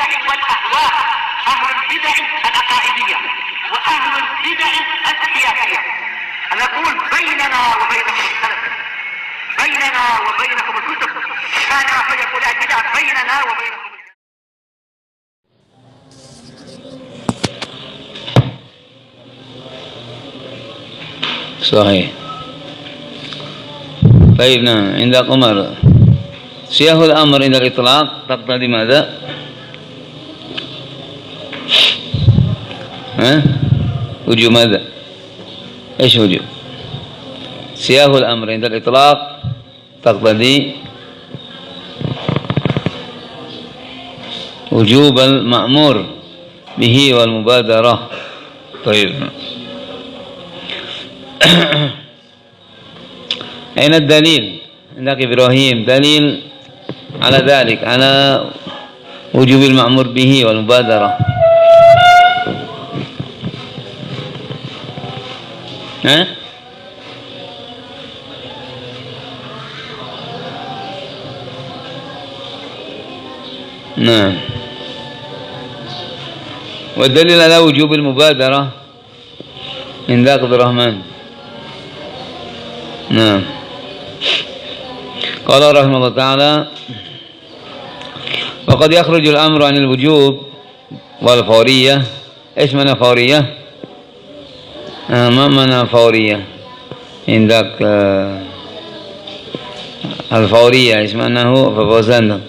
البدع والأهواء، أهل البدع العقائدية وأهل البدع السياسية. نقول بيننا وبينكم السلف، بيننا وبينكم الكتب، كان فيقول البدع بيننا وبينكم. صحيح. طيب نعم. عندك عمر صيغ الأمر عند الإطلاق تقتضي ماذا؟ وجوب ماذا؟ ايش وجوب؟ صيغ الأمر عند الإطلاق تقتضي وجوب المأمور به والمبادرة. طيب أين الدليل؟ عندك إبراهيم دليل على ذلك، على وجوب المأمور به والمبادرة. نعم. والدليل على وجوب المبادرة عندك عبد الرحمن. نعم. قال رحمه الله تعالى: وقد يخرج الأمر عن الوجوب والفورية. إيش معنى فورية؟ ما معنى فورية؟ عندك الفورية إيش معناه؟ ففوزان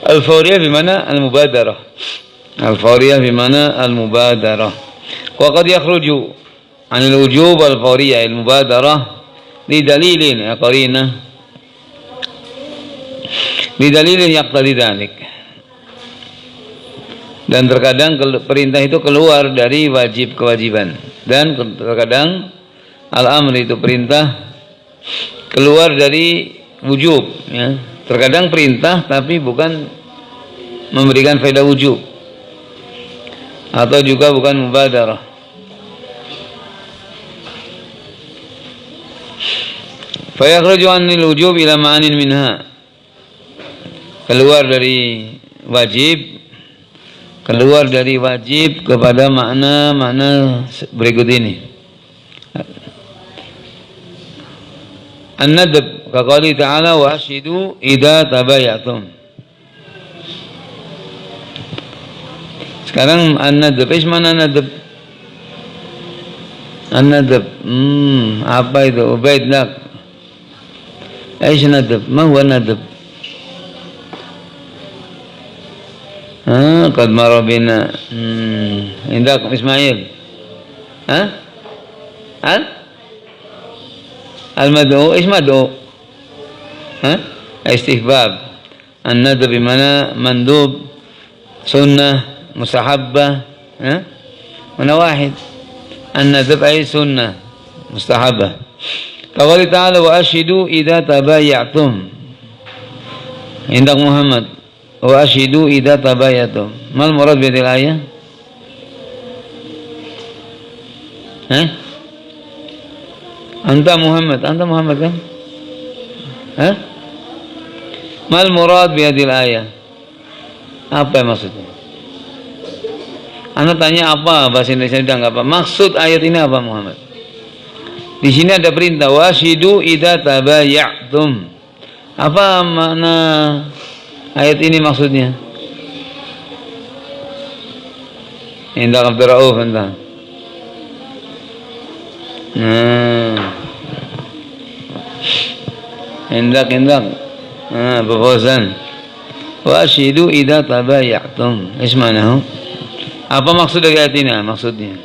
الفورية بمعنى المبادرة. الفورية بمعنى المبادرة. وقد يخرج عن الوجوب والفورية المبادرة لدليل قرينة، بدلil yaqtadi dzalik. Dan terkadang perintah itu keluar dari wajib kewajiban, dan terkadang al-amr itu perintah keluar dari wujub, ya. Terkadang perintah tapi bukan memberikan faedah wujub, atau juga bukan mubadarah. Fa yakhruju 'anil wujub ila ma'anin minha, keluar dari wajib kepada makna-makna berikut ini. An-nadb kaqali ta'ala wa ashidu idza tabayatum. Sekarang an-nadb, apa mana nadb? An-nadb, apa itu? Ubaid nak. Aish nadb? Ma huwa nadb? قد مر بنا. عندكم إسماعيل؟ المدعو إيش مدعو؟ استحباب. الندب بمعنى مندوب، سنة، مستحبة. من واحد الندب أي سنة مستحبة. قال تعالى وأشهدوا إذا تبايعتم. عندك محمد wa ashidu idza tabayatum. Mal murad bi hadhihi al-ayah? Anta Muhammad kan? Mal murad bi hadhihi al-ayah? Apa maksudnya? Anda tanya apa, bahasa Indonesia udah enggak apa. Maksud ayat ini apa, Muhammad? Di sini ada perintah wa ashidu idza tabayatum. Apa makna ayat ini maksudnya? Indah Abdul Rauf entah. Indah. Bafawzan. Wa ashidu idza tabayatum. Eis manahu? Apa maksud dari ayat ini? Maksudnya?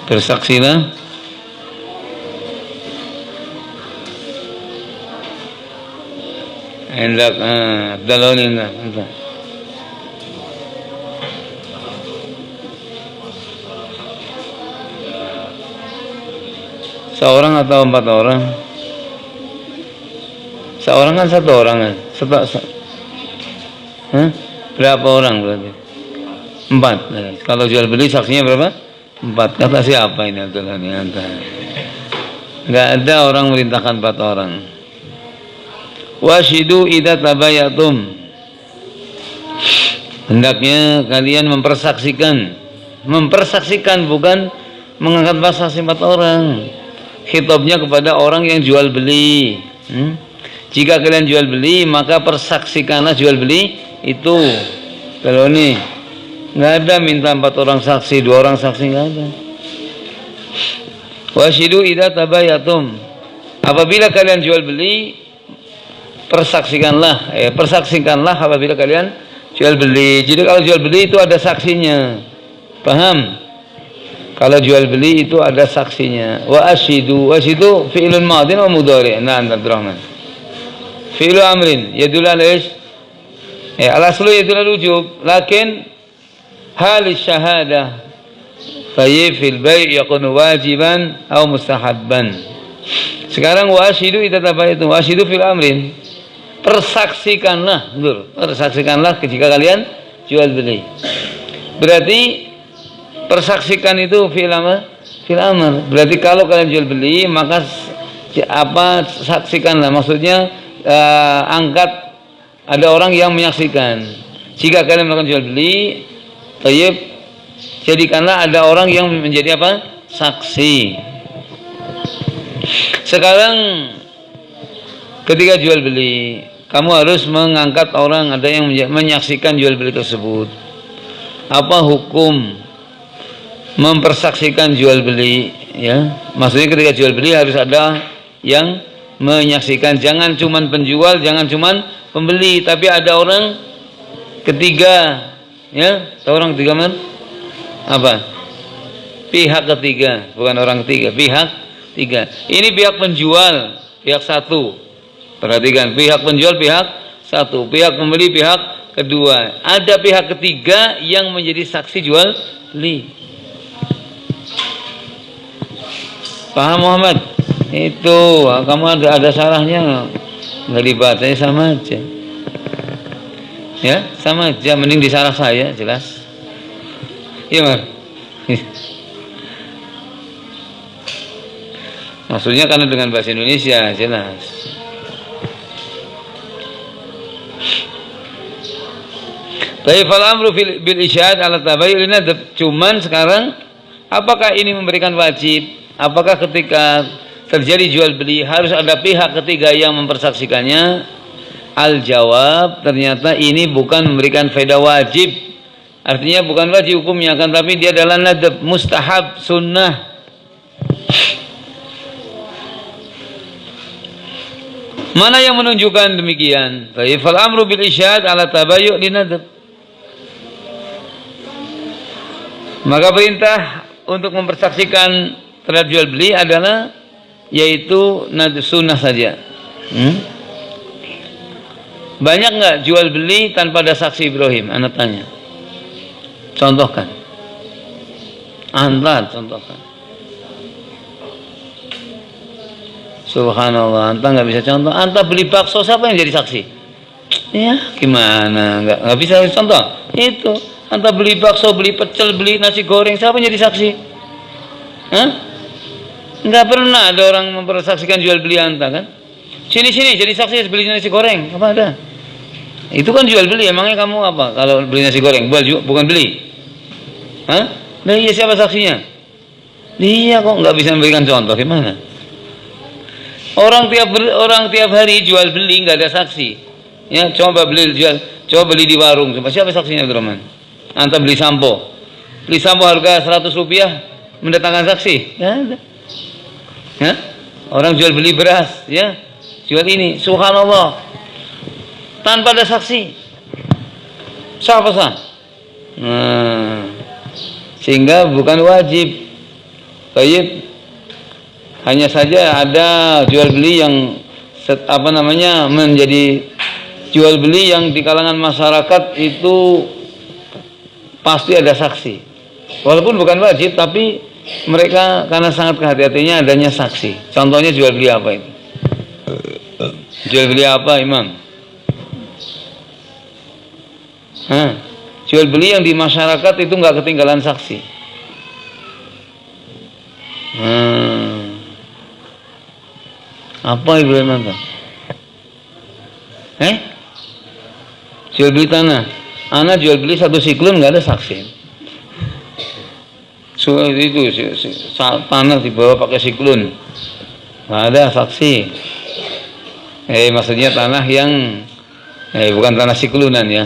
Bersaksilah. Hendak Abdallah ini entah. Seorang atau 4 orang? Seorang kan 1 orang kan? Berapa orang berarti? 4. Kalau jual beli saksinya berapa? 4. Kata siapa ini Abdullah ini? Nggak ada orang merintahkan 4 orang. Washidu idza tabayatum. Hendaknya kalian mempersaksikan bukan mengangkat saksi 4 orang. Khitabnya kepada orang yang jual beli. Jika kalian jual beli, maka persaksikanlah jual beli itu. Kalau ini nggak ada minta 4 orang saksi, 2 orang saksi, nggak ada. Washidu idza tabayatum. Apabila kalian jual beli, persaksikanlah apabila kalian jual beli. Jadi kalau jual beli itu ada saksinya. Paham? Kalau jual beli itu ada saksinya. Wa ashidu fi'lun madin wa mudhari'. Nah, Abdurrahman. Fi'lu amrin yadullu ala ish? Al-aslu yadullu ala wujub, lakin hal syahadah Tayyib fil bai' yakunu wajiban atau mustahabban. Sekarang wa ashidu idza tabayyatum, wa ashidu fil amrin. Persaksikanlah jika kalian jual beli. Berarti persaksikan itu fil amr. Berarti kalau kalian jual beli maka saksikanlah. Maksudnya angkat ada orang yang menyaksikan. Jika kalian melakukan jual beli, tayyib, jadikanlah ada orang yang menjadi saksi. Sekarang ketika jual beli, kamu harus mengangkat orang, ada yang menyaksikan jual beli tersebut. Apa hukum mempersaksikan jual beli? Ya, maksudnya ketika jual beli harus ada yang menyaksikan. Jangan cuman penjual, jangan cuman pembeli, tapi ada orang ketiga. Ya, orang ketiga mana? Pihak ketiga, bukan orang ketiga, pihak tiga. Ini pihak penjual, pihak satu. Perhatikan, pihak penjual pihak satu, pihak pembeli pihak kedua. Ada pihak ketiga yang menjadi saksi jual beli. Paham Muhammad? Itu kamu ada salahnya, nggak dibaca, sama aja. Ya, sama aja. Mending disalah saya, jelas. Iya, Mar. Maksudnya karena dengan bahasa Indonesia jelas. Tapi fal amru bil isyad ala tabayyun nadab. Cuman sekarang apakah ini memberikan wajib? Apakah ketika terjadi jual beli harus ada pihak ketiga yang mempersaksikannya? Al jawab, ternyata ini bukan memberikan faedah wajib. Artinya bukan wajib hukumnya, akan tapi dia adalah nadab, mustahab, sunnah. Mana yang menunjukkan demikian? Fal amru bil isyad ala tabayyu' linadab. Maka perintah untuk mempersaksikan terhadap jual beli adalah yaitu sunnah saja. Banyak nggak jual beli tanpa ada saksi Ibrahim? Anda tanya. Contohkan. Anda contohkan. Subhanallah, anda nggak bisa contoh. Anda beli bakso, siapa yang jadi saksi? Ya, gimana? Nggak bisa contoh. Itu. Anda beli bakso, beli pecel, beli nasi goreng, siapa yang jadi saksi? Hah? Nggak pernah ada orang mempersaksikan jual beli anda kan? Sini jadi saksi beli nasi goreng. Apa ada? Itu kan jual beli. Emangnya kamu apa? Kalau beli nasi goreng, bukan beli? Hah? Nah iya, siapa saksinya? Dia kok nggak bisa memberikan contoh, gimana? Orang tiap hari jual beli nggak ada saksi. Ya, coba beli di warung. Coba siapa saksinya, Abdurrahman? Anta beli sampo harga 100 rupiah, mendatangkan saksi? Nggak ada. Ya? Orang jual beli beras, ya, jual ini, subhanallah, tanpa ada saksi. Siapa sah? Nah, sehingga bukan wajib. Baik. Hanya saja ada jual beli yang menjadi jual beli yang di kalangan masyarakat itu pasti ada saksi. Walaupun bukan wajib, tapi mereka karena sangat kehati-hatinya adanya saksi. Contohnya jual beli apa itu? Jual beli apa, Imam? Jual beli yang di masyarakat itu nggak ketinggalan saksi. Apa Ibrahim Adham? Jual beli tanah. Anak jual beli 1 siklun nggak ada saksi. So, itu tanah dibawa pakai siklun, nggak ada saksi. Maksudnya tanah yang bukan tanah siklunan ya.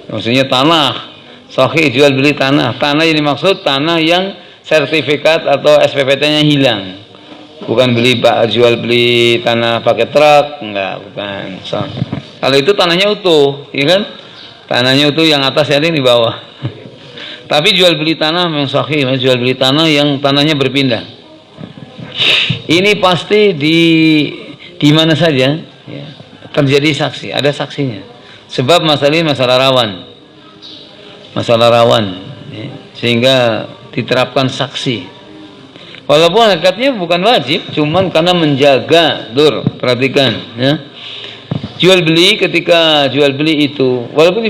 Maksudnya tanah sahih jual beli tanah. Tanah ini maksud tanah yang sertifikat atau SPPT-nya hilang. Bukan jual beli tanah pakai truk, enggak, bukan. So, kalau itu tanahnya utuh, ya kan? Tanahnya utuh, yang atas yang di bawah. Tapi jual beli tanah memang sahih, jual beli tanah yang tanahnya berpindah. Ini pasti di mana saja ya, terjadi saksi, ada saksinya. Sebab masalah ini masalah rawan ya, sehingga diterapkan saksi. Walaupun hakikatnya bukan wajib, cuman karena menjaga, perhatikan ya. Jual beli, ketika jual beli itu walaupun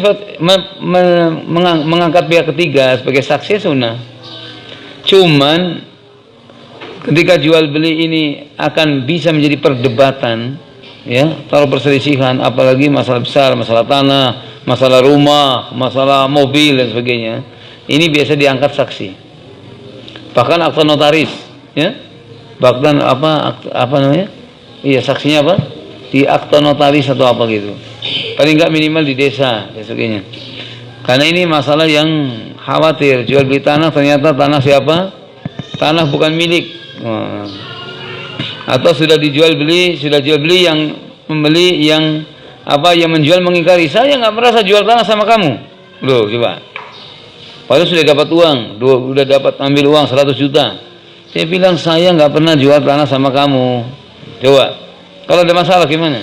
mengangkat pihak ketiga sebagai saksi sunnah, cuman ketika jual beli ini akan bisa menjadi perdebatan ya, kalau perselisihan, apalagi masalah besar, masalah tanah, masalah rumah, masalah mobil dan sebagainya, ini biasa diangkat saksi, bahkan akta notaris ya, bahkan apa namanya, iya saksinya apa, di akta notaris atau apa gitu, paling nggak minimal di desa dan sebagainya. Karena ini masalah yang khawatir, jual beli tanah ternyata tanah siapa, tanah bukan milik, atau sudah jual beli yang membeli yang menjual mengingkari, saya nggak merasa jual tanah sama kamu loh, coba, padahal sudah dapat uang, sudah dapat ambil uang 100 juta, saya bilang saya nggak pernah jual tanah sama kamu. Coba kalau ada masalah gimana?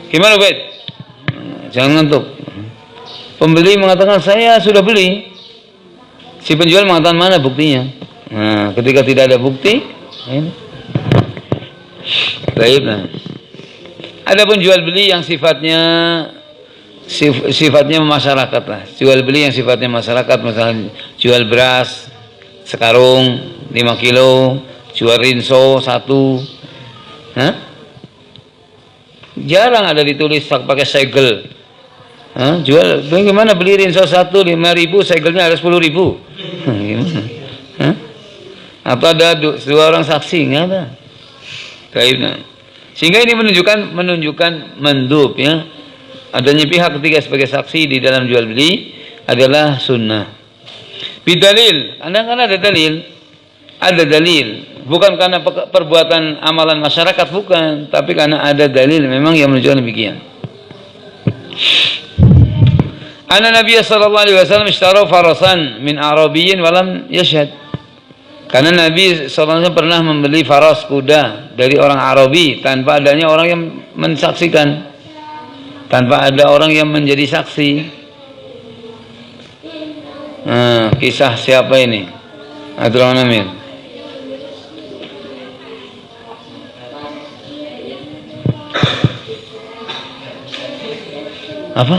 Gimana, Bet? Jangan ngantuk. Pembeli mengatakan saya sudah beli. Si penjual mengatakan mana buktinya? Nah, ketika tidak ada bukti, ini. Baik. Nah. Adapun jual beli yang sifatnya masyarakat lah. Jual beli yang sifatnya masyarakat, misalnya jual beras sekarung 5 kilo, jual rinso 1, jarang ada ditulis pakai segel. Jual bagaimana, beli rinso 1 5.000, segelnya ada 10.000. Gimana? Atau ada 2 orang saksi, nggak ada. Sehingga ini menunjukkan mandub ya, adanya pihak ketiga sebagai saksi di dalam jual beli adalah sunnah. Bidalil, Anda kan ada dalil, bukan karena perbuatan amalan masyarakat, bukan, tapi karena ada dalil memang yang menunjukkan demikian. Anna Nabi sallallahu alaihi wasallam ishtara farasan min Arabiyyin walam yashhad. Karena Nabi sallallahu alaihi wasallam pernah membeli faras, kuda, dari orang Arabi tanpa adanya orang yang mensaksikan, tanpa ada orang yang menjadi saksi. Kisah siapa ini? Abdurrahman Amir. Apa?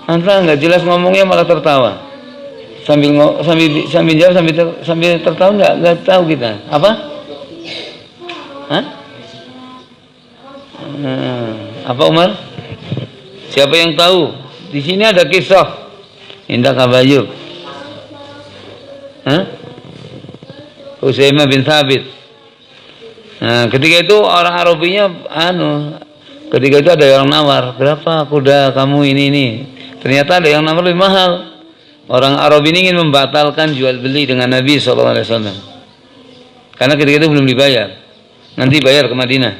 Anta nggak jelas ngomongnya malah tertawa. Sambil jawab sambil tertawa, nggak tahu kita. Apa? Apa Umar? Siapa yang tahu? Di sini ada kisah Indah Kabayub. Husaimah bin Thabit. Nah, ketika itu orang Arabinya ketika itu ada yang nawar, berapa kuda kamu ini? Ternyata ada yang nawar lebih mahal. Orang Arab ini ingin membatalkan jual beli dengan Nabi SAW. Karena ketika itu belum dibayar. Nanti bayar ke Madinah.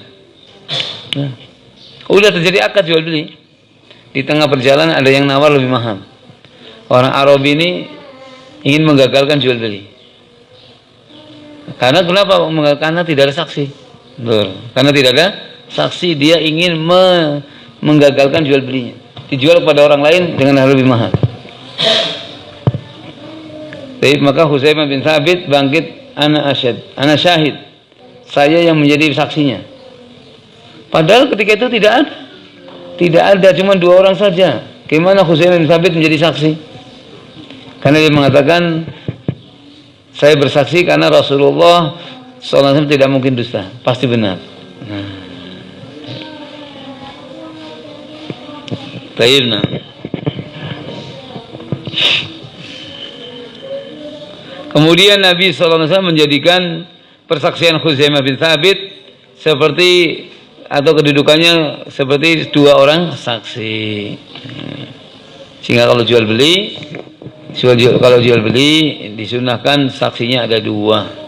Udah terjadi akad jual beli. Di tengah perjalanan ada yang nawar lebih mahal. Orang Arab ini ingin menggagalkan jual beli. Karena kenapa? Karena tidak ada saksi. Karena tidak ada saksi, dia ingin menggagalkan jual belinya. Dijual kepada orang lain dengan harga lebih mahal. Jadi maka Husaimah bin Thabit bangkit, ana syahid, saya yang menjadi saksinya. Padahal ketika itu tidak ada, cuma 2 orang saja. Gimana Husaimah bin Thabit menjadi saksi? Karena dia mengatakan Saya bersaksi karena Rasulullah SAW tidak mungkin dusta, pasti benar. Baik, nah. Kemudian Nabi SAW menjadikan persaksian Khuzaimah bin Thabit seperti atau kedudukannya seperti dua orang saksi. Sehingga kalau jual beli disunahkan saksinya ada dua.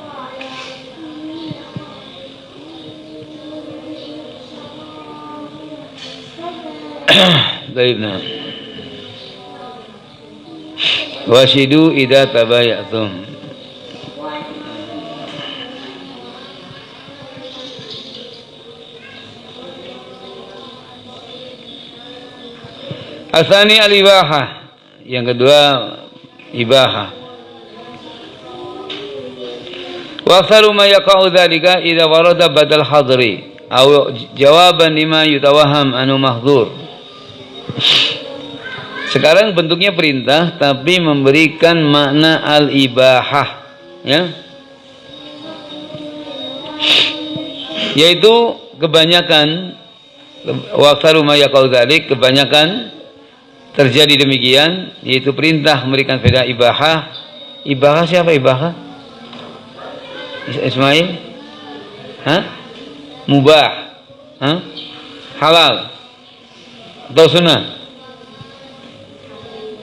Baik, nah. Washidu idza tabayatum. Asani al-ibahah. Yang kedua ibahah. Wa aktsaru ma yaqa'u dzalika idza warada badal hadri aw jawaban lima yutawaham anu mahdhur. Sekarang bentuknya perintah tapi memberikan makna al-ibahah, ya. Yaitu kebanyakan wa aktsaru ma yaqa'u dzalik, kebanyakan terjadi demikian, yaitu perintah memberikan faedah ibahah. Ibahah siapa ibahah? Ismail? Hah? Mubah? Hah? Halal? Atau sunnah?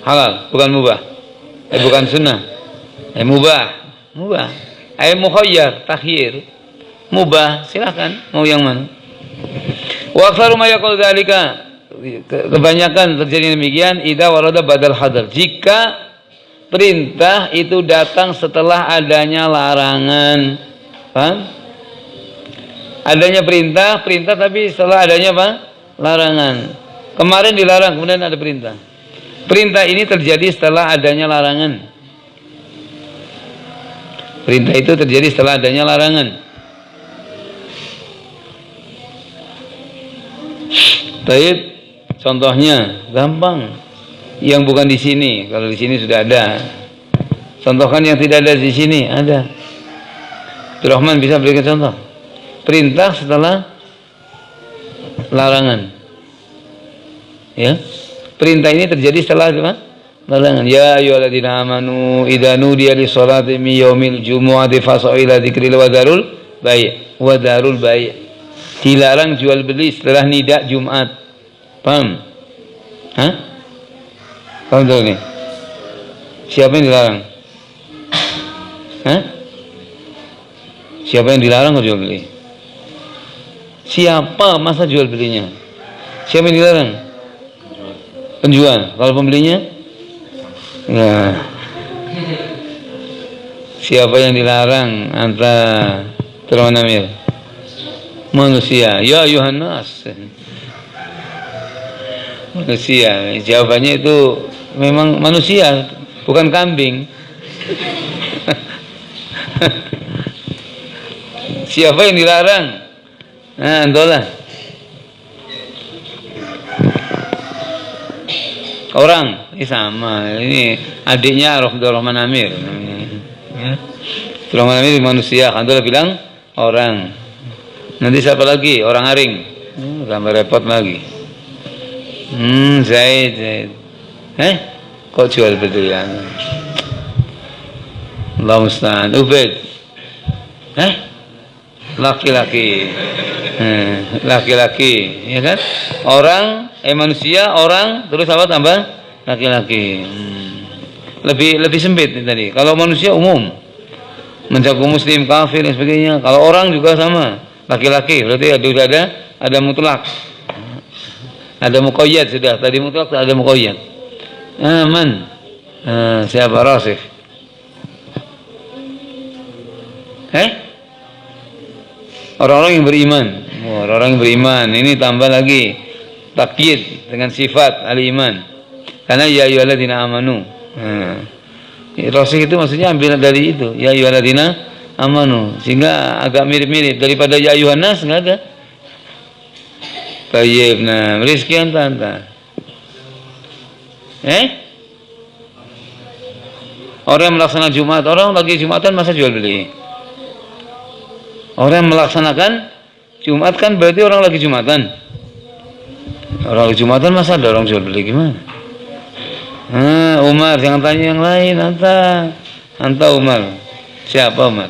Halal, bukan mubah. Bukan sunnah. Mubah. Mubah. Mukhayyar, takhir. Mubah, silakan mau yang mana. Wa aktsaru ma yaqul dzalika, kebanyakan terjadi demikian idza warada badal hadar, jika perintah itu datang setelah adanya larangan. Paham? Adanya perintah tapi setelah adanya apa? Larangan. Kemarin dilarang, kemudian ada perintah. Perintah ini terjadi setelah adanya larangan. Perintah itu terjadi setelah adanya larangan. Baik, contohnya gampang. Yang bukan di sini, kalau di sini sudah ada. Contohkan yang tidak ada di sini, ada. Abdurrahman bisa berikan contoh. Perintah setelah larangan. Ya. Perintah ini terjadi setelah apa? Larangan. Ya ayyuhalladzina amanu idza nudiya lis-sholati min yaumil jumu'ati fas'au ila dzikril wa darul bai'. Wa darul bai'. Dilarang jual beli setelah nida Jumat. Paham? Hah? Paham tuh nih? Siapa yang dilarang? Hah? Siapa yang dilarang kok jual beli? Siapa masa jual belinya? Siapa yang dilarang? Penjual. Kalau pembelinya? Nah. Siapa yang dilarang antara Turman Amir? Manusia. Ya Yohanes. Manusia. Jawabannya itu memang manusia, bukan kambing. Siapa yang dilarang? Nah, entahlah. Orang, ini sama. Ini adiknya Abdurrahman Amir. Ya. Abdurrahman Amir manusia, Abdullah bilang orang. Nanti siapa lagi? Orang Aring. Tambah repot lagi. Zaid. Kok jual belian? Allah musta'an. Ubaid. Laki-laki. Laki-laki, ya kan? Orang, manusia, orang, terus apa tambah? Laki-laki. Lebih sempit tadi. Kalau manusia umum, mencakup muslim, kafir dan sebagainya. Kalau orang juga sama, laki-laki. Berarti ada mutlak. Ada muqayyad sudah. Tadi mutlak ada muqayyad. Man. Siapa Rasif? Orang-orang yang beriman. Orang-orang yang beriman. Ini tambah lagi takyid dengan sifat al-iman. Karena ya ayyuhalladzina amanu. Rasul itu maksudnya ambil dari itu. Ya ayyuhalladzina amanu. Sehingga agak mirip-mirip daripada ya ayyuhan nas, enggak ada. Baik, nah, rizki anta. Orang yang melaksanakan Jumat, orang lagi Jumatan masa jual beli? Orang yang melaksanakan Jumat kan berarti orang lagi Jumatan. Orang lagi Jumatan masa ada orang jual beli gimana? Umar, jangan tanya yang lain, anta Umar. Siapa Umar?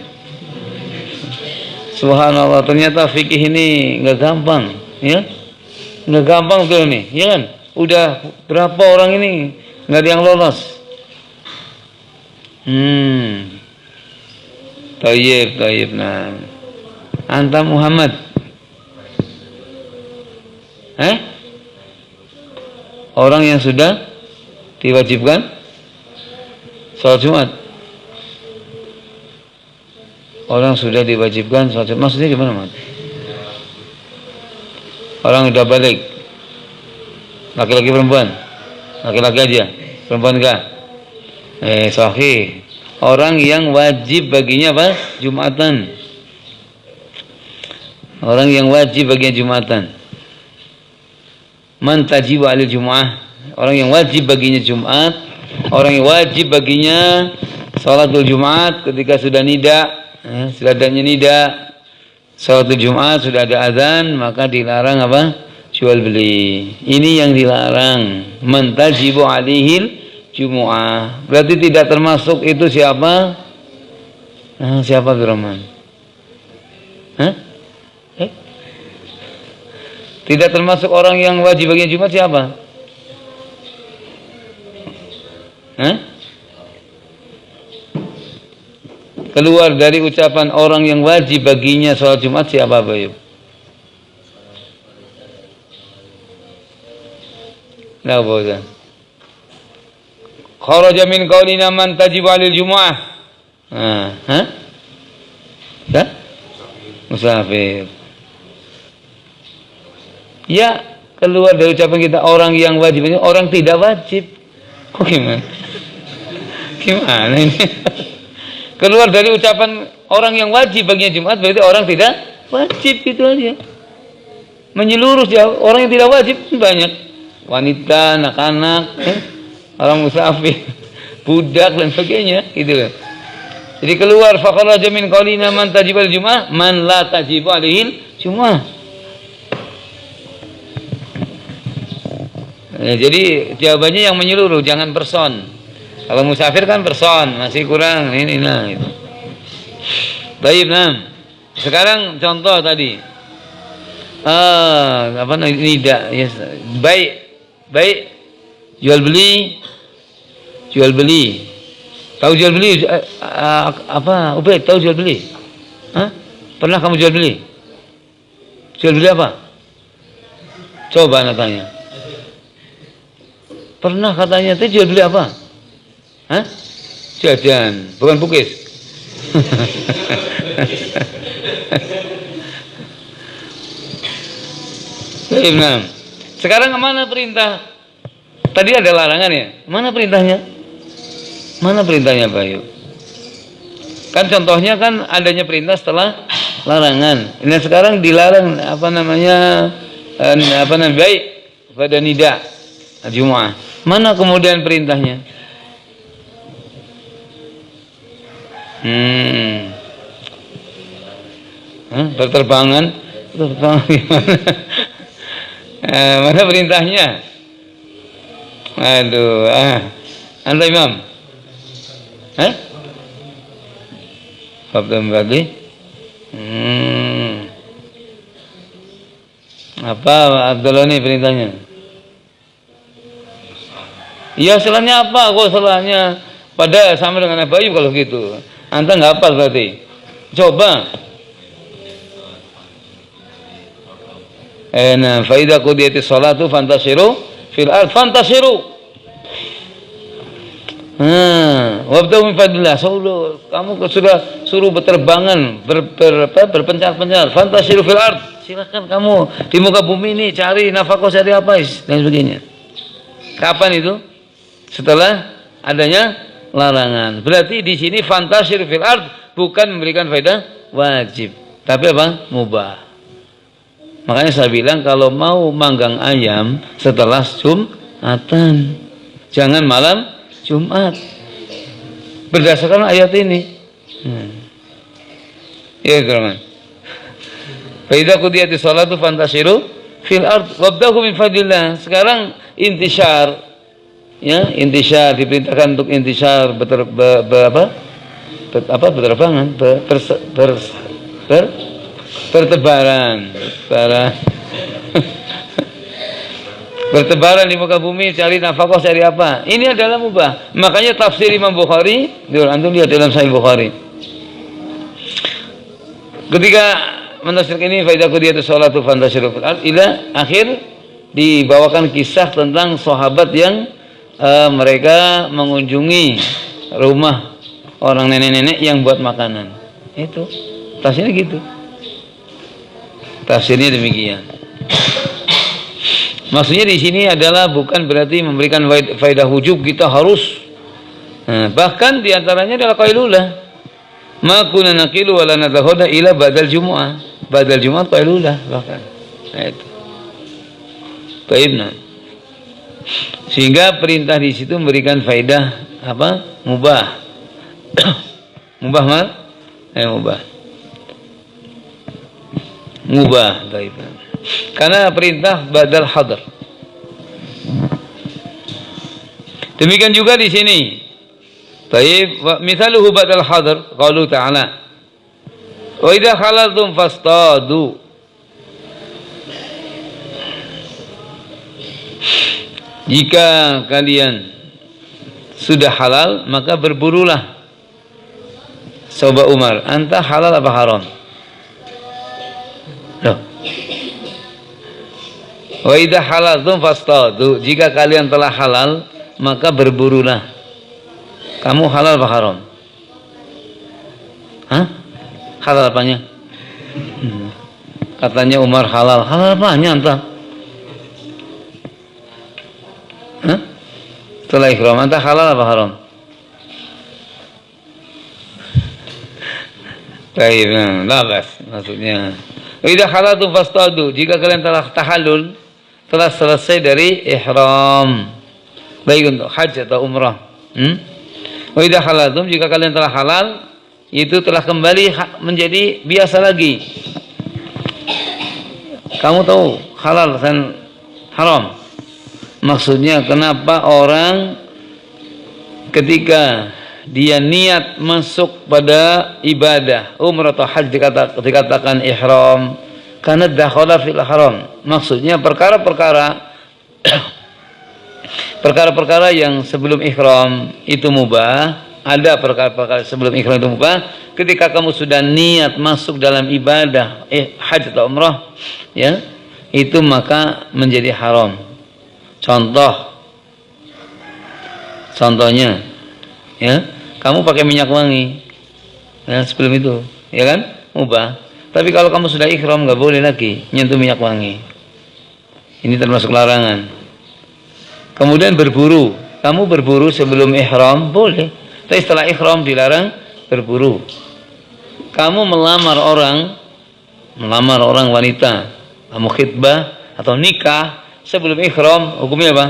Subhanallah, ternyata fikih ini nggak gampang, ya? Nggak gampang tuh nih, ya kan? Udah berapa orang ini nggak ada yang lolos? Tayyib. Nah, anta Muhammad, orang yang sudah diwajibkan sholat Jumat. Orang sudah diwajibkan sholat Jumat. Maksudnya gimana, Mat? Orang udah balik. Laki-laki perempuan? Laki-laki aja. Perempuan enggak? Sahih. Orang yang wajib baginya apa? Jumatan. Orang yang wajib baginya Jumatan. Man tajibu alil Jum'ah. Orang yang wajib baginya Jumat. Orang yang wajib baginya sholatul Jumat ketika sudah nida, sudah adanya nida, sholatul Jumat sudah ada azan, maka dilarang apa? Jual beli. Ini yang dilarang. Man tajibu alihil Jumu'ah. Berarti tidak termasuk itu siapa? Siapa Abdurrahman? Tidak termasuk orang yang wajib baginya Jumat siapa? Keluar dari ucapan orang yang wajib baginya sholat Jumat siapa, Bayub? Nah, bosan. Kharaja min qaulina man tajibu 'alil jumu'ah. Musafir. Ya, keluar dari ucapan kita orang yang wajib, orang tidak wajib. Kok gimana? Gimana ini? Keluar dari ucapan orang yang wajib baginya Jumat berarti orang tidak wajib, gitu aja. Menyeluruh jauh. Orang yang tidak wajib banyak. Wanita, anak-anak, orang musafir, budak dan sebagainya, gitu loh. Jadi keluar faqala min qaulina man tajibal Jum'ah man la tajibu alihil Jum'ah. Jadi jawabannya yang menyeluruh, jangan person. Kalau musafir kan person, masih kurang ini gitu. Baik, nah. Sekarang contoh tadi. Apa nida? Yes. Baik. Jual beli. Tahu jual beli apa? Ubed, tahu jual beli? Pernah kamu jual beli? Jual beli apa? Coba anak tanya. Pernah katanya, itu jual beli apa? Jajan, bukan bukis. Nah, sekarang mana perintah? Tadi ada larangan ya? Mana perintahnya? Mana perintahnya, Bayu? Kan contohnya kan adanya perintah setelah larangan. Ini sekarang dilarang baik pada nida Jumu'ah. Mana kemudian perintahnya? Berterbangan gimana? Mana perintahnya? Aduh, Anda Imam? Sabda berarti? Apa Abdullah ini perintahnya? Ya salahnya apa? Kok salahnya? Pada sama dengan Abayub kalau gitu. Anta nggak hafal berarti. Coba. Nah, fa idza qudiyatis sholatu fantashiru fil ard fantasiru. Wabtahu min fadlillah. Kamu sudah suruh berterbangan, berpencar-pencar. Fantasiru fil ard. Silakan kamu di muka bumi ini cari nafkah, cari apa dan sebagainya. Kapan itu? Setelah adanya larangan. Berarti di sini fantasir fil ard bukan memberikan faedah wajib, tapi apa? Mubah. Makanya saya bilang kalau mau manggang ayam setelah Jumatan, jangan malam Jumat. berdasarkan ayat ini. Ya, teman. Fa idza qudiyatis shalatu fantashiru fil ard wabdahu min fadlillah. Sekarang intishar, ya, intishar, diperintahkan untuk intishar berterbangan, bertebaran, bertebaran di muka bumi, cari nafkah, cari apa? Ini adalah mubah. Makanya tafsir Imam Bukhari, antum lihat dalam Sahih Bukhari. Ketika menafsirkan ini, fa idza qudiyatis shalatu fantashiru fil ard, ila akhir, dibawakan kisah tentang sahabat yang mereka mengunjungi rumah orang nenek-nenek yang buat makanan. Itu tafsirnya gitu. Tafsirnya demikian. Maksudnya di sini adalah bukan berarti memberikan faedah wujub kita harus. Bahkan diantaranya adalah qailulah. Ma kunna naqilu wa la nadhahuda ila badal jumu'ah. Badal jumu'ah qailulah bahkan. Nah, itu. Baiklah. Sehingga perintah di situ memberikan faedah apa? Mubah. Mubah mal? Mubah. Mubah, baik. Karena perintah badal hadar. Demikian juga di sini. Baik, misaluhu badal hadar, qalu ta'ala. Wa idza khalaltum fastadu. Jika kalian sudah halal, maka berburulah. Sahabat Umar, anta halal apa haram? Loh. Wa idza halaltum fastadu. Jika kalian telah halal, maka berburulah. Kamu halal apa haram? Hah? Halal apanya? Katanya Umar halal. Halal apanya anta? Hah? Setelah ikhram, anta halal apa haram? Baik, labas maksudnya. Idza halaltum fastadu. Jika kalian telah tahallul, telah selesai dari ihram, baik untuk haji atau umrah. Wa idza halaltum, jika kalian telah halal, itu telah kembali menjadi biasa lagi. Kamu tahu halal dan haram. Maksudnya kenapa orang ketika dia niat masuk pada ibadah umrah atau haji dikatakan ihram karena dakhala fil haram. Maksudnya perkara-perkara yang sebelum ihram itu mubah, ada perkara-perkara sebelum ihram itu mubah. Ketika kamu sudah niat masuk dalam ibadah haji atau umrah, ya, itu maka menjadi haram. Contohnya, ya, kamu pakai minyak wangi, ya, sebelum itu, ya kan, mubah. Tapi kalau kamu sudah ihram nggak boleh lagi nyentuh minyak wangi. Ini termasuk larangan. Kemudian berburu, kamu berburu sebelum ihram boleh, tapi setelah ihram dilarang berburu. Kamu melamar orang wanita, kamu khitbah atau nikah sebelum ihram, hukumnya apa?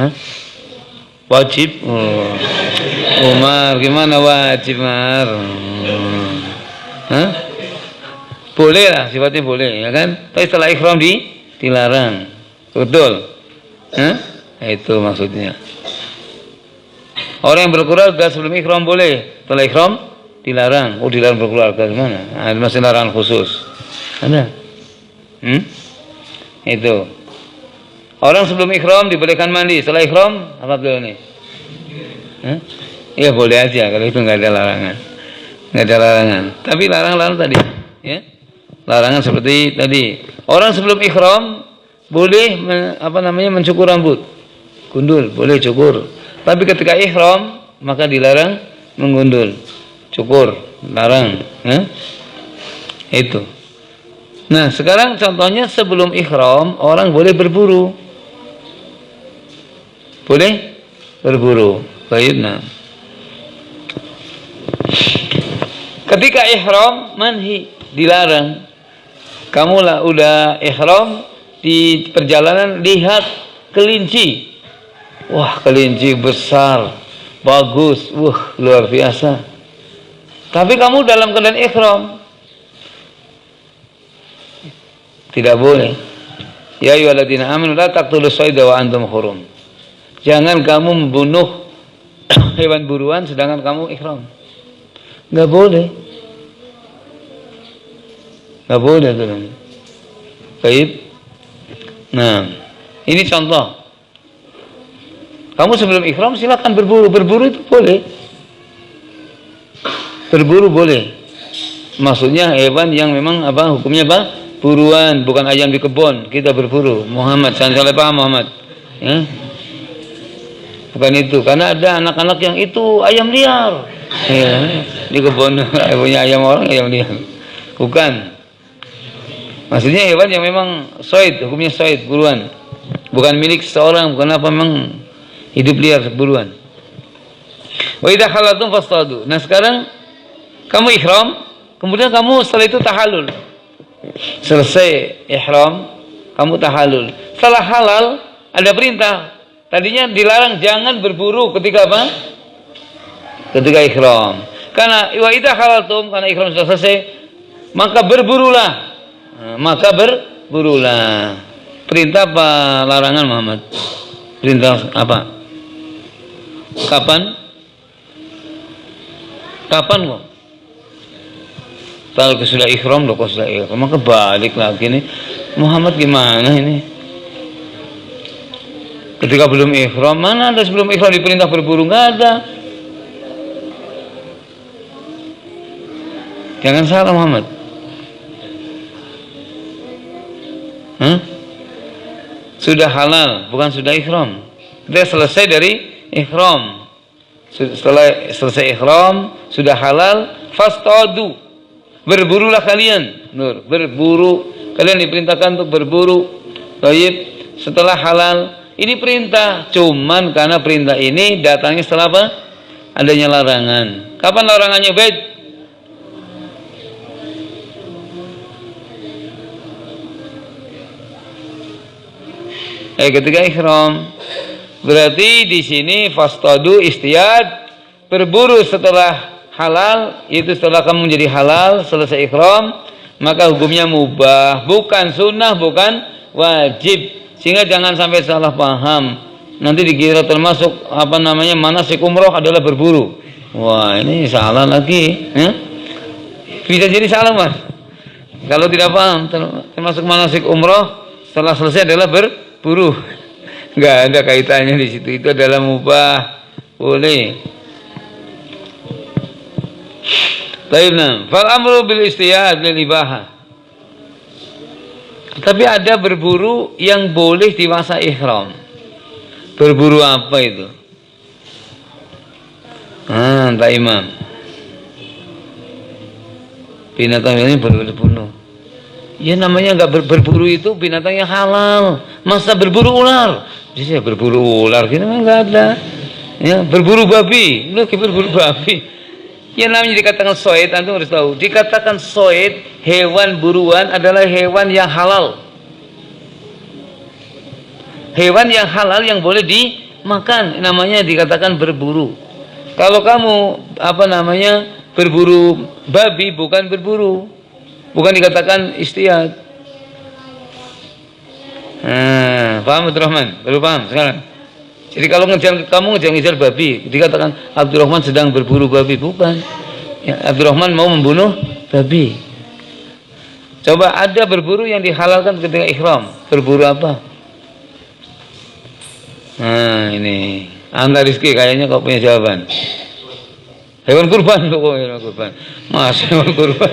Hah? Wajib. Umar, gimana wajib, Umar? Hah? Boleh lah, sifatnya boleh, ya kan? Tapi setelah ihram dilarang. Betul? Hah? Itu maksudnya. Orang yang berkeluarga sebelum ihram boleh, setelah ihram dilarang. Oh, dilarang berkeluarga gimana? Ada masih larangan khusus. Ada? Itu. Orang sebelum ihram dibolehkan mandi, setelah ihram apa beliau ini? Ya boleh aja kalau itu nggak ada larangan, nggak ada larangan. Tapi larang-larang tadi, ya, larangan seperti tadi. Orang sebelum ihram boleh mencukur rambut, gundul, boleh cukur. Tapi ketika ihram maka dilarang menggundul, cukur, larang. Itu. Nah sekarang contohnya sebelum ihram orang boleh berburu. Boleh berburu. Baik, nah. Ketika ihram manhi, dilarang. Kamu lah udah ihram di perjalanan lihat kelinci. Wah, kelinci besar, bagus, luar biasa. Tapi kamu dalam keadaan ihram, tidak boleh. Ya ayyuhalladzina amanu la taqtulus sayda wa antum hurum. Jangan kamu membunuh hewan buruan sedangkan kamu ihram. Enggak boleh. Enggak boleh tuh. Baik. Nah, ini contoh. Kamu sebelum ihram silakan berburu. Berburu itu boleh. Berburu boleh. Maksudnya hewan yang memang hukumnya buruan, bukan ayam di kebun. Kita berburu. Muhammad, salah paham Muhammad. Ya. Bukan itu, karena ada anak-anak yang itu ayam liar. Ya, di kebun punya ayam orang, ayam liar. Bukan. Maksudnya hewan yang memang soid, hukumnya soid, buruan. Bukan milik seseorang, bukan apa memang hidup liar, buruan. Wa idza khalatum fastadu. Nah, sekarang kamu ihram, kemudian kamu setelah itu tahallul. Selesai ihram, kamu tahallul. Setelah halal, ada perintah. Tadinya dilarang jangan berburu ketika apa? Ketika ihram. Karena wa idza halaltum, karena ihram sudah selesai, maka berburulah. Maka berburulah. Perintah apa larangan Muhammad? Perintah apa? Kapan? Kapan kok? Kalau sudah ihram, kok sudah ihram, maka balik lagi nih. Muhammad gimana ini? Ketika belum ihram, mana ada sebelum ihram diperintah berburu? Nggak ada. Jangan salah Muhammad. Sudah halal, bukan sudah ihram. Dia selesai dari ihram. Setelah selesai ihram, sudah halal, fastadu. Berburulah kalian. Nur, berburu. Kalian diperintahkan untuk berburu. Baik, setelah halal. Ini perintah, cuman karena perintah ini datangnya setelah apa? Adanya larangan. Kapan larangannya, Baik? Ketika ihram. Berarti di sini fastadu istiyad, berburu setelah halal, itu setelah kamu menjadi halal, selesai ihram, maka hukumnya mubah, bukan sunnah, bukan wajib. Sehingga jangan sampai salah paham. Nanti dikira termasuk manasik umroh adalah berburu. Wah, ini salah lagi. Bisa jadi salah, Mas. Kalau tidak paham, termasuk manasik umroh setelah selesai adalah berburu. Enggak ada kaitannya di situ. Itu adalah mubah. Boleh. Baiklah. Fal amru bil istiyad lil ibahah. Tapi ada berburu yang boleh di masa ihram. Berburu apa itu? Pak Imam. Binatang ini boleh dibunuh. Ya namanya nggak berburu itu binatang yang halal. Masa berburu ular? Jadi berburu ular gitu mah nggak ada. Ya berburu babi, berburu babi. Yang namanya dikatakan soid, antum harus tahu. Dikatakan soid, hewan buruan adalah hewan yang halal. Hewan yang halal yang boleh dimakan, namanya dikatakan berburu. Kalau kamu berburu babi, bukan berburu, bukan dikatakan istiyad. Paham Abdurrahman? Baru paham sekarang? Jadi kalau kamu ngejar babi, dikatakan Abdurrahman sedang berburu babi, bukan. Ya, Abdurrahman mau membunuh babi. Coba ada berburu yang dihalalkan ketika ihram. Berburu apa? Ini. Anda Rizki kayaknya kau punya jawaban. Hewan kurban, hewan kurban. Mas, hewan kurban.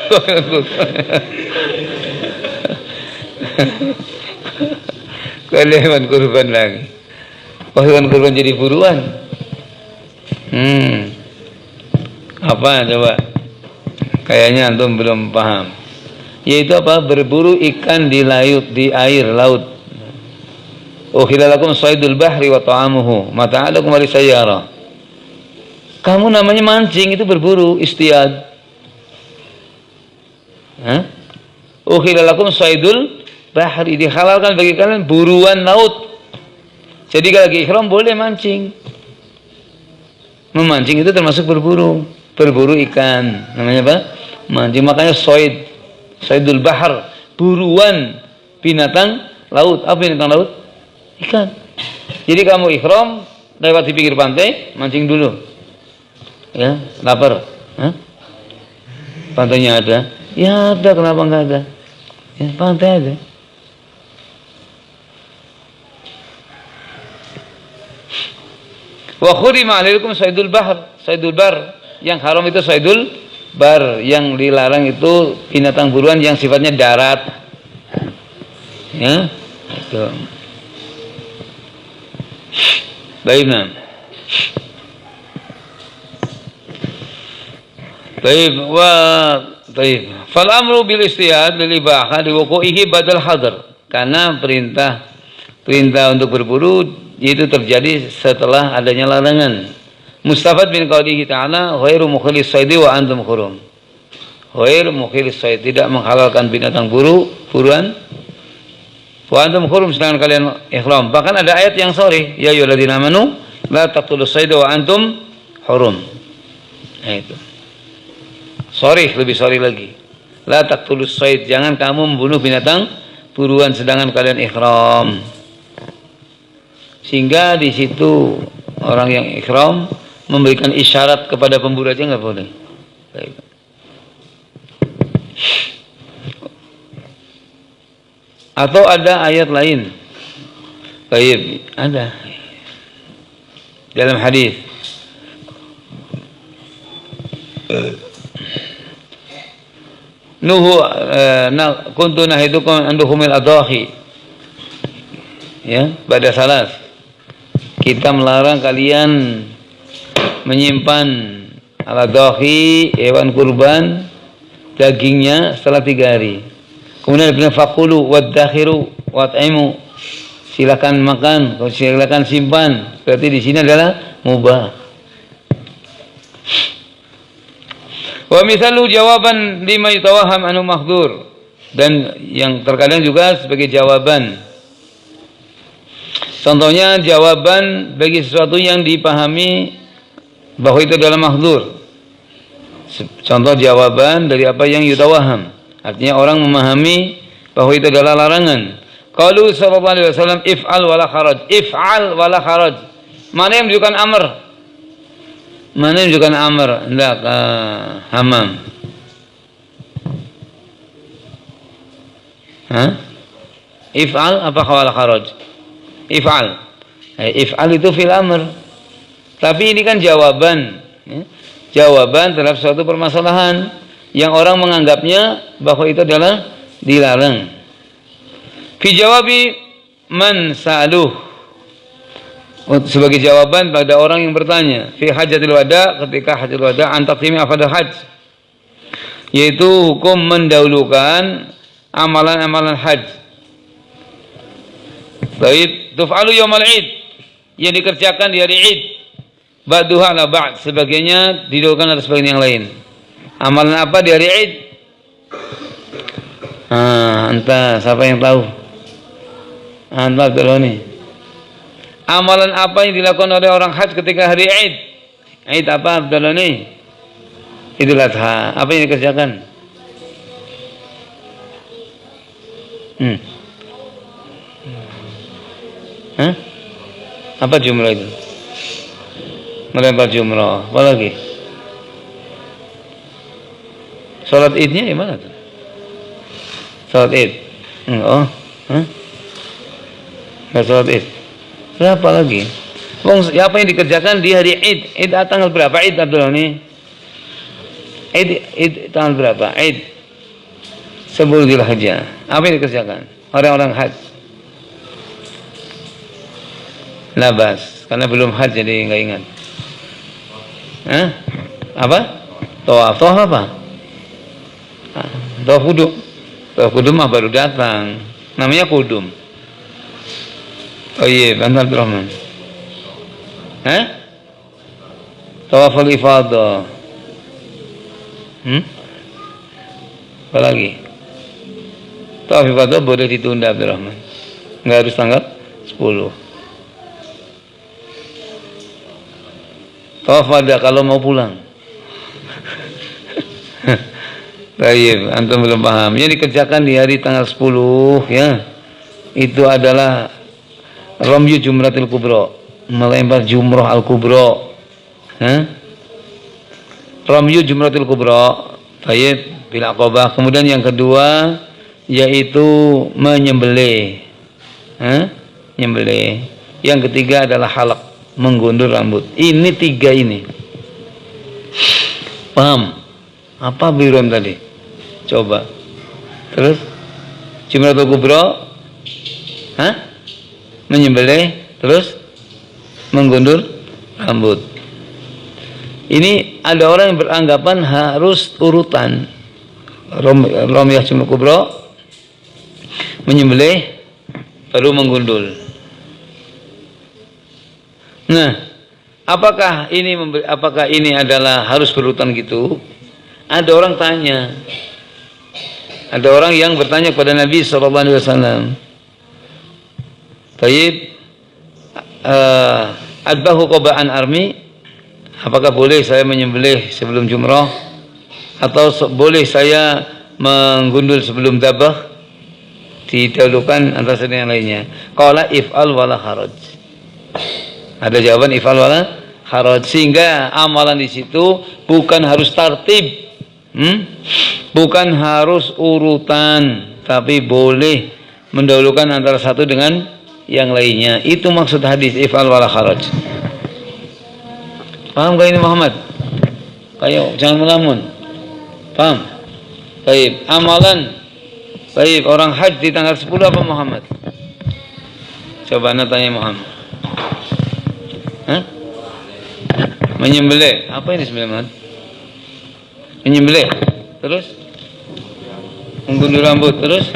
Hewan kurban. Kalau hewan kurban lagi. Oh, hewan kurban jadi buruan. Apa coba? Kayaknya antum belum paham. Yaitu apa? Berburu ikan di air laut. Ukhilalakum saydul bahri wa ta'amuhu mata'alakum wa lisayyara. Kamu namanya mancing, itu berburu, istiyad. Ukhilalakum saydul bahri, dihalalkan bagi kalian buruan laut. Jadi kalau lagi ihram boleh mancing. Memancing itu termasuk berburu ikan. Namanya apa? Mancing. Makanya saidul bahar, buruan binatang laut. Apa binatang laut? Ikan. Jadi kamu ihram lewat di pinggir pantai, mancing dulu. Ya, lapar. Hah? Pantainya ada? Ya ada, kenapa enggak ada? Ya, pantai ada. Wa khurima alaikum saydul bahr, saydul bar. Yang haram itu saydul bar, yang dilarang itu binatang buruan yang sifatnya darat. Ya, itu. Baik, nah. Baik. Fal amru bil istihad lil ibaha liwuqu'ihi badal hadar. Karena perintah untuk berburu itu terjadi setelah adanya larangan. Mustafad bin qaulihi ta'ala ghairu mukhilis saidi wa antum hurum. Ghairu mukhilis said, tidak menghalalkan binatang buruan. Wa antum hurum, sedangkan kalian ihram. Bahkan ada ayat yang sharih, ya ayyuhalladzina amanu la taqtulus sayda wa antum hurum. Nah itu. Lebih sharih lagi. La taqtulus sayd, jangan kamu membunuh binatang buruan sedangkan kalian ihram. Sehingga di situ orang yang ihram memberikan isyarat kepada pemburu aja nggak boleh. Baik. Atau ada ayat lain. Baik, ada dalam hadis. Kuntu nahidukum an duhumil adahi. Ya, pada salas. Kita melarang kalian menyimpan al-adahi, hewan kurban, dagingnya setelah 3 hari. Kemudian diberikan fakulu wadakhiru wat'imu, silakan makan, silakan simpan. Berarti di sini adalah mubah. Wa misalu jawaban lima yutawaham anu mahdzur, dan yang terkadang juga sebagai jawaban. Contohnya jawaban bagi sesuatu yang dipahami bahwa itu adalah mahdzur. Contoh jawaban dari apa yang yutawaham. Artinya orang memahami bahwa itu adalah larangan. Qalu sallallahu alaihi wasallam if'al wala kharaj. If'al wala kharaj. Mana yang menunjukkan amr? Mana yang menunjukkan amr? Hendak hamam. Hah? If'al apa wala kharaj? If'al. If'al itu fil amr. Tapi ini kan jawaban. Ya? Jawaban terhadap suatu permasalahan yang orang menganggapnya bahwa itu adalah dilarang. Fi jawabi man sa'aluh, sebagai jawaban pada orang yang bertanya. Fi hajatil wada, ketika hajatil wada, antaktimi afadal hajj, yaitu hukum mendahulukan amalan-amalan hajj. Baik, tuf'alu yaumal id, yang dikerjakan di hari id, ba'duha la ba'd, sebagainya didahulukan atas sebagian yang lain. Amalan apa di hari id? Entah, siapa yang tahu? Anda betul nih. Amalan apa yang dilakukan oleh orang haji ketika hari id? Id apa betul nih? Idul Adha. Apa yang dikerjakan? Apa jumlah itu? Melempar jumrah. Apa lagi? Salat idnya gimana tuh? Salat id. Nggak salat id. Berapa lagi? Apa yang dikerjakan di hari id? Id tanggal berapa? Id Abdullah nih. Id tanggal berapa? Id 10 Dzulhijjah. Apa yang dikerjakan orang-orang haji? Labas, karena belum haji jadi nggak ingat. Apa? Tawaf apa? Tawaf kudum. Tawaf kudum mah baru datang. Namanya kudum. Oh iya, Bang Abdurrahman. Tawaful ifadah. Apa lagi? Tawaf ifadah boleh ditunda, Abdurrahman. Enggak harus tanggal 10. Tawaf wada kalau mau pulang. Baik, antum belum paham. Yang dikerjakan di hari tanggal 10 ya. Itu adalah ramyu jumratil kubra, melempar jumrah al kubra. Ramyu jumratil kubra. Baik, bil aqabah. Kemudian yang kedua yaitu menyembelih. Nyembelih. Yang ketiga adalah halaq, menggundur rambut. Ini tiga ini. Paham? Apa birom tadi? Coba. Terus jumratul kubra, menyembelih, terus menggundur rambut. Ini ada orang yang beranggapan harus urutan. Ramyah jumratul kubra, menyembelih, baru menggundul. Nah, apakah ini adalah harus berurutan gitu? Ada orang tanya. Ada orang yang bertanya kepada Nabi SAW. Taib, adbahu qoba'an armi. Apakah boleh saya menyembelih sebelum jumrah? Atau boleh saya menggundul sebelum dabah? Didahulukan antara satu yang lainnya. Qala if'al wala haraj. Ada jawaban if'al wala haraj, sehingga amalan di situ bukan harus tartib, bukan harus urutan, tapi boleh mendahulukan antara satu dengan yang lainnya. Itu maksud hadis if'al wala haraj. Paham gak ini Muhammad? Ayo jangan melamun. Paham? Baik, amalan baik orang haji di tanggal 10 apa Muhammad? Coba anda tanya Muhammad. Menyembelih. Apa ini sebenarnya? Menyembelih. Terus menggundur rambut. Terus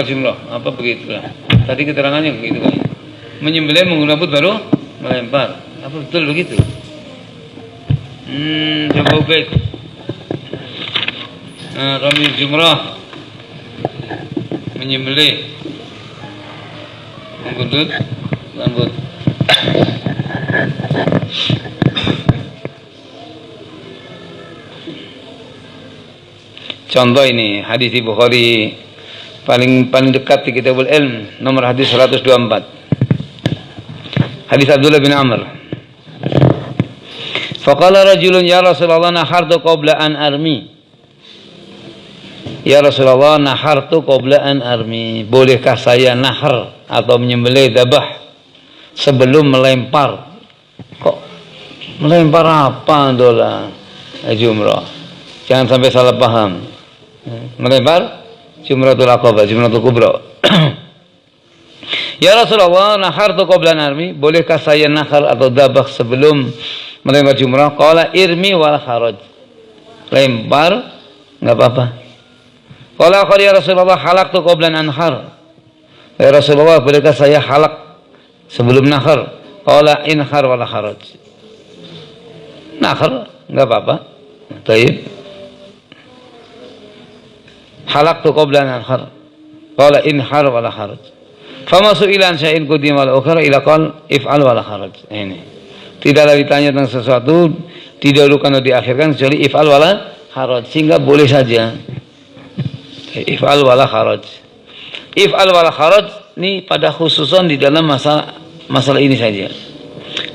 jumrah. Apa begitulah? Tadi keterangannya begitu kan? Menyembelih, menggundur rambut, baru melempar. Apa betul begitu? Coba Ubaid. Ramil jumrah, menyembelih, menggundur rambut. Contoh ini hadis di Bukhari paling dekat di Kitabul Ilm, nomor hadis 124. Hadis Abdullah bin Amr. Faqala rajulun ya Rasulullah nahartu qabla an armi. Ya Rasulullah nahartu qabla an armi. Bolehkah saya nahar atau menyembelih dabah sebelum melempar? Kok melempar apa dola jumrah? Jangan sampai salah paham. Melempar jumratul aqabah, jumratul kubra. Ya Rasulullah nahartu qabla an armi. Bolehkah saya nahar atau dabah sebelum melempar jumrah? Qala irmi wal haraj. Lempar enggak apa-apa. Qala akhir ya Rasulullah halaqtu qabla an anhar. Ya Rasulullah, bolehkah saya halak sebelum nahar? Qala inhar wala haraj. Nahar enggak apa-apa. Baik. Halaqtu qabla an anhar. Qala inhar wala haraj. Fama su'ila an syai'in qudima wal ukhra ila qala if'al wala haraj. Ini. Tidaklah ditanya tentang sesuatu didahulukan atau diakhirkan kecuali if'al wala haraj, sehingga boleh saja. If'al wala haraj. If'al wala haraj ini pada khususan di dalam masalah ini saja.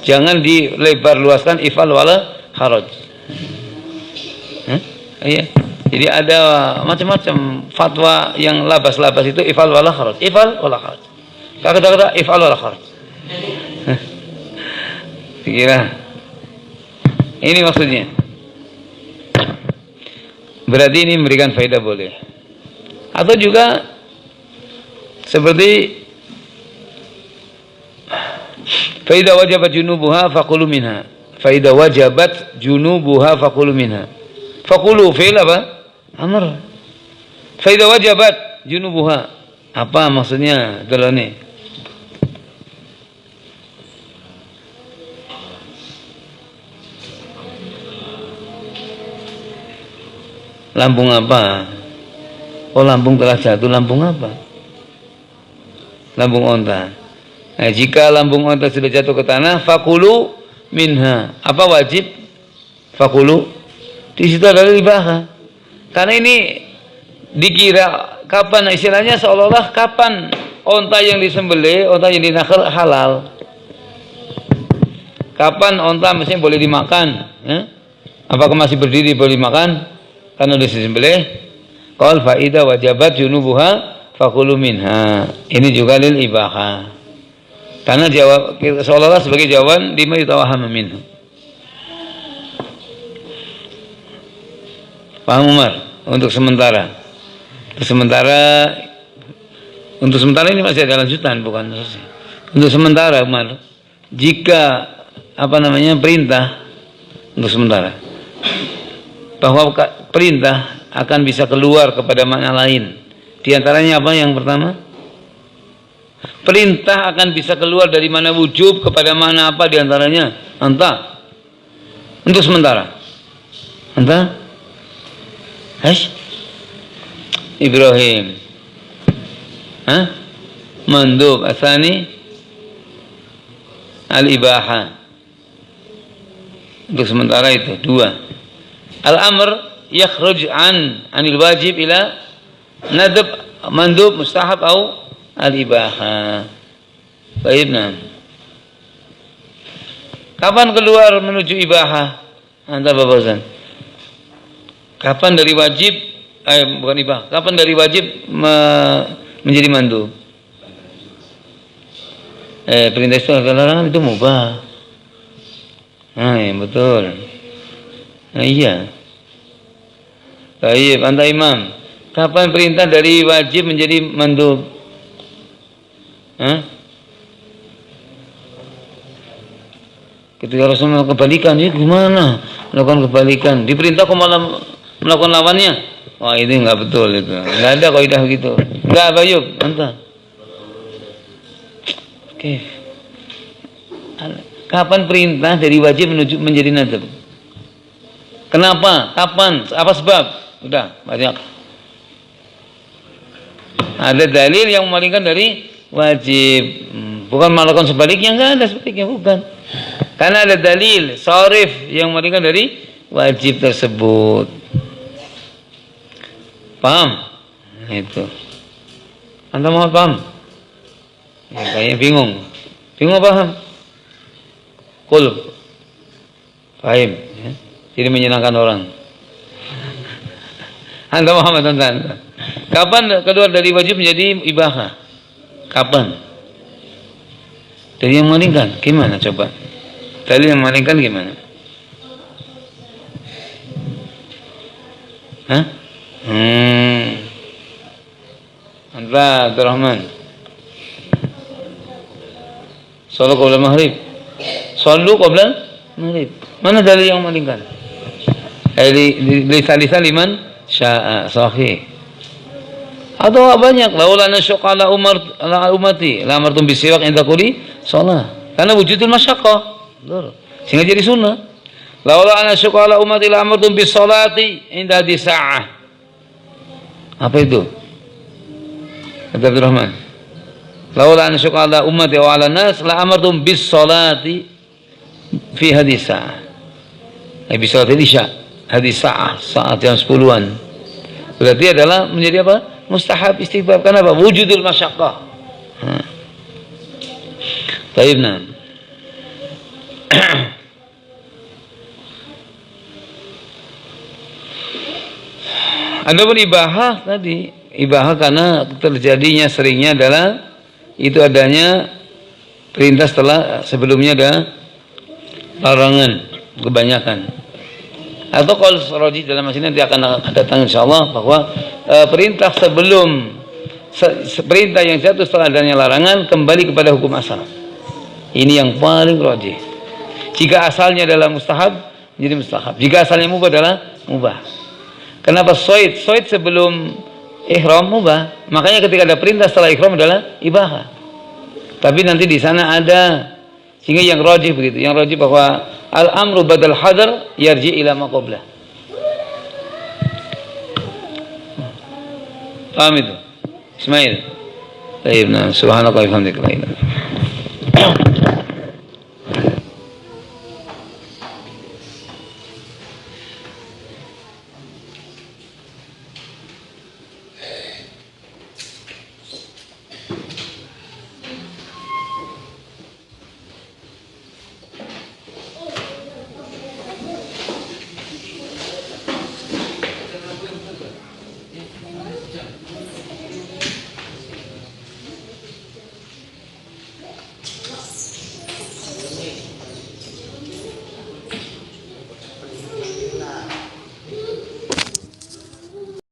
Jangan dilebar luaskan if'al wala haraj. Iya. Jadi ada macam-macam fatwa yang labas-labas itu if'al wala haraj. If'al wala haraj. Kata-kata if'al wala haraj. Kira ini maksudnya. Berarti ini memberikan faedah boleh. Atau juga seperti faida wajabat junubuha faqulu minha. Faida wajabat junubuha faqulu minha. Faqulu fi'il apa? Amr. Faida wajabat junubuha. Apa maksudnya kalau ini? Lambung apa? Oh, lambung telah jatuh. Lambung apa? Lambung onta. Nah, jika lambung onta sudah jatuh ke tanah, fakulu minha. Apa wajib? Fakulu. Di situ adalah ibaha. Karena ini dikira kapan, istilahnya seolah-olah kapan onta yang disembelih, onta yang dinakal halal. Kapan onta mestinya boleh dimakan? Ya? Apakah masih berdiri boleh dimakan? Karena sudah disembelih. Qal faida wajabat junubuha fakulu minha. Ini juga lil ibaha. Karena jawab seolah-olah sebagai jawaban lima yutawaham minhu. Paham Umar? Untuk sementara. Untuk sementara ini masih ada lanjutan, bukan selesai. Untuk sementara Umar, jika perintah untuk sementara bahwa perintah akan bisa keluar kepada makna lain. Di antaranya apa yang pertama? Perintah akan bisa keluar dari mana wujub kepada mana apa di antaranya? Anta. Untuk sementara. Anta? Hash? Ibrahim. Hah? Mandub asani al-ibaha. Untuk sementara itu dua. Al-amr yakhruj anil wajib ila nadab mandub mustahab atau al-ibaha. Baiklah. Kapan keluar menuju ibaha? Antar Bapak Ustaz. Kapan dari wajib bukan ibaha. Kapan dari wajib menjadi mandub? Perintah itu larangan itu mubah. Ya, betul. Nah, iya. Baik, anta imam. Kapan perintah dari wajib menjadi mandub? Ketika Rasulullah kebalikan, ya gimana? Melakukan kebalikan. Diperintah kok malah melakukan lawannya? Wah, ini enggak betul itu. Enggak ada kaidah gitu. Enggak, Bayub, anta. Oke. Kapan perintah dari wajib menuju menjadi nadab? Kenapa? Kapan? Apa sebab? Udah, banyak. Ada dalil yang memalingkan dari wajib. Bukan melakukan sebaliknya, enggak ada sebaliknya, bukan. Karena ada dalil sharif yang memalingkan dari wajib tersebut. Paham? Itu. Anda mau paham? Ya, kayaknya bingung. Bingung paham? Kul. Paham? Ya? Jadi menyenangkan orang. Anda Muhammad Anda. Kapan keluar dari wajib menjadi ibaha? Kapan? Dari yang memalingkan, gimana coba? Dari yang memalingkan gimana? Hah? Anta Abdul Rahman. Salat qabla maghrib. Sallu qabla maghrib. Mana dalil yang memalingkan? Lisan liman sya'a sahih. Atau banyak laula nasyqa ala ummati la amartum bisiwak inda kulli shalah. Karena wujudul masyaqqah. Sehingga jadi sunnah. Laula nasyqa ala ummati la amartum bis salati inda di sa'ah. Apa itu? Kata Abdul Rahman. Laula nasyqa ala ummati wa ala nas la amartum bis salati fi hadis sa'ah. Bis salati isya. Hadis sa'ah, saat yang 10-an. Berarti adalah menjadi apa? Mustahab istihbab. Kenapa? Wujudul masyaqqah. Baik, nah. Adapun ibahah tadi, ibahah karena terjadinya seringnya adalah itu adanya perintah sebelumnya ada larangan kebanyakan. Atau kalau Raji dalam masjid nanti akan datang insyaallah bahwa perintah perintah yang jatuh setelah adanya larangan kembali kepada hukum asal. Ini yang paling rajih. Jika asalnya adalah mustahab jadi mustahab. Jika asalnya mubah adalah mubah. Kenapa soid sebelum ihram mubah? Makanya ketika ada perintah setelah ihram adalah ibahah. Tapi nanti di sana ada sehingga yang rajih begitu. Yang rajih bahwa al-amru badal hadar yarji ila ma qablah. Paham itu? Ismail. Baik, nah subhanallah wa bihamdika.